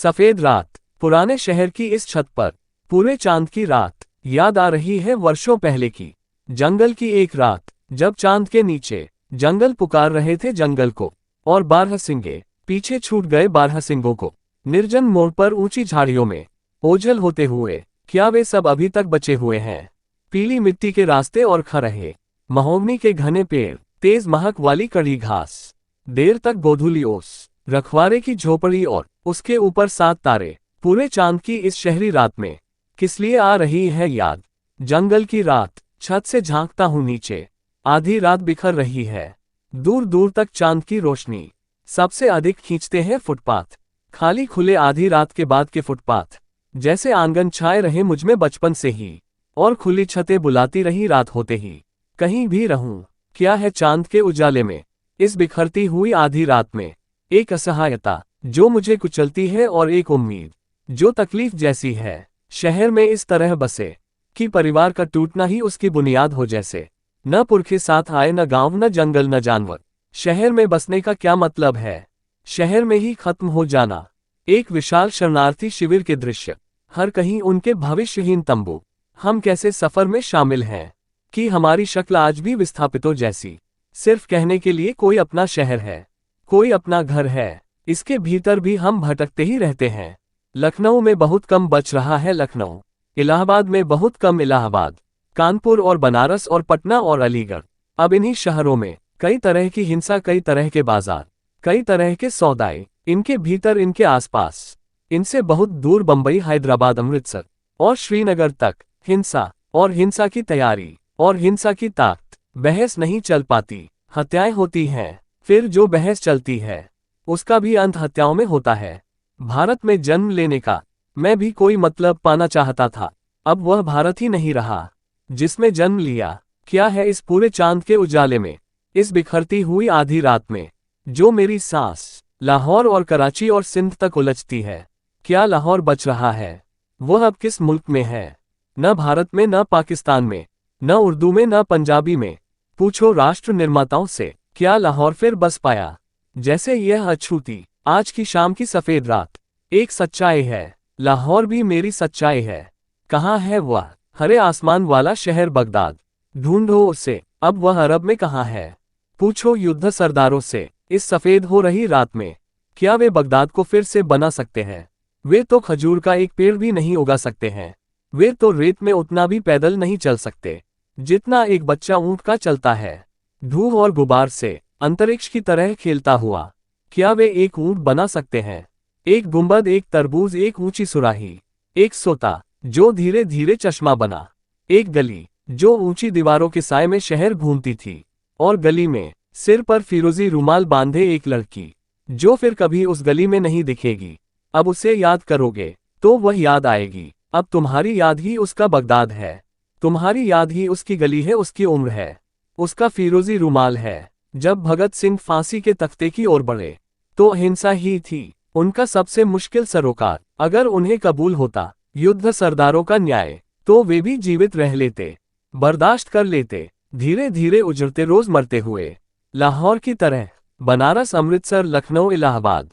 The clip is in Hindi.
सफेद रात, पुराने शहर की इस छत पर, पूरे चांद की रात, याद आ रही है वर्षों पहले की, जंगल की एक रात, जब चांद के नीचे, जंगल पुकार रहे थे जंगल को, और बारहसिंगे, पीछे छूट गए बारहसिंगों को, निर्जन मोड़ पर ऊंची झाड़ियों में, ओझल होते हुए, क्या वे सब अभी तक बचे हुए हैं? पीली मिट्टी के रास्ते और खरहे, महोगनी के घने पेड़, तेज महक वाली कड़ी घास, देर तक गोधूली ओस, रखवारे की झोपड़ी और उसके ऊपर 7 तारे, पूरे चांद की इस शहरी रात में, किस लिए आ रही है याद? जंगल की रात, छत से झांकता हूं नीचे, आधी रात बिखर रही है, दूर दूर तक चांद की रोशनी, सबसे अधिक खींचते हैं फुटपाथ, खाली खुले आधी रात के बाद के फुटपाथ, जैसे आंगन छाए रहे मुझमें बचपन से ही, और खुली छतें बुलाती रही रात होते ही, कहीं भी रहूं, क्या है चांद के उजाले में, इस बिखरती हुई आधी रात में, एक असहायता, जो मुझे कुचलती है और एक उम्मीद, जो तकलीफ जैसी है, शहर में इस तरह बसे, कि परिवार का टूटना ही उसकी बुनियाद हो जैसे, न पुरखे साथ आए न गांव न जंगल न जानवर, शहर में बसने का क्या मतलब है, शहर में ही खत्म हो जाना, एक विशाल शरणार्थी शिविर के दृश्य, हर कहीं उनके भविष्यहीन तंबू, हम कैसे सफर में शामिल हैं, कि हमारी शक्ल आज भी विस्थापितों जैसी, सिर्फ कहने के लिए कोई अपना शहर है, कोई अपना घर है, इसके भीतर भी हम भटकते ही रहते हैं। लखनऊ में बहुत कम बच रहा है लखनऊ, इलाहाबाद में बहुत कम इलाहाबाद, कानपुर और बनारस और पटना और अलीगढ़, अब इन्हीं शहरों में कई तरह की हिंसा, कई तरह के बाजार, कई तरह के सौदाए, इनके भीतर इनके आसपास, इनसे बहुत दूर बंबई, हैदराबाद, अमृतसर और श्रीनगर तक, हिंसा और हिंसा की तैयारी और हिंसा की ताकत, बहस नहीं चल पाती, हत्याएं होती हैं, फिर जो बहस चलती है उसका भी अंत हत्याओं में होता है। भारत में जन्म लेने का मैं भी कोई मतलब पाना चाहता था, अब वह भारत ही नहीं रहा जिसमें जन्म लिया। क्या है इस पूरे चांद के उजाले में, इस बिखरती हुई आधी रात में, जो मेरी सांस लाहौर और कराची और सिंध तक उलझती है? क्या लाहौर बच रहा है? वह अब किस मुल्क में है? न भारत में, न पाकिस्तान में, न उर्दू में, न पंजाबी में। पूछो राष्ट्र निर्माताओं से, क्या लाहौर फिर बस पाया? जैसे यह अछूती आज की शाम की सफेद रात एक सच्चाई है, लाहौर भी मेरी सच्चाई है। कहाँ है वह हरे आसमान वाला शहर बगदाद? ढूंढो उसे, अब वह अरब में कहाँ है? पूछो युद्ध सरदारों से, इस सफेद हो रही रात में, क्या वे बगदाद को फिर से बना सकते हैं? वे तो खजूर का एक पेड़ भी नहीं उगा सकते हैं, वे तो रेत में उतना भी पैदल नहीं चल सकते जितना एक बच्चा ऊंट का चलता है। धूल और गुबार से अंतरिक्ष की तरह खेलता हुआ, क्या वे एक ऊंट बना सकते हैं? एक गुंबद, एक तरबूज, एक ऊंची सुराही, एक सोता जो धीरे धीरे चश्मा बना, एक गली जो ऊंची दीवारों के साए में शहर घूमती थी, और गली में सिर पर फिरोजी रुमाल बांधे एक लड़की, जो फिर कभी उस गली में नहीं दिखेगी। अब उसे याद करोगे तो वह याद आएगी, अब तुम्हारी याद ही उसका बगदाद है, तुम्हारी याद ही उसकी गली है, उसकी उम्र है, उसका फिरोजी रुमाल है। जब भगत सिंह फांसी के तख्ते की ओर बढ़े तो अहिंसा ही थी उनका सबसे मुश्किल सरोकार। अगर उन्हें कबूल होता युद्ध सरदारों का न्याय, तो वे भी जीवित रह लेते, बर्दाश्त कर लेते, धीरे धीरे उजड़ते रोज मरते हुए, लाहौर की तरह, बनारस, अमृतसर, लखनऊ, इलाहाबाद।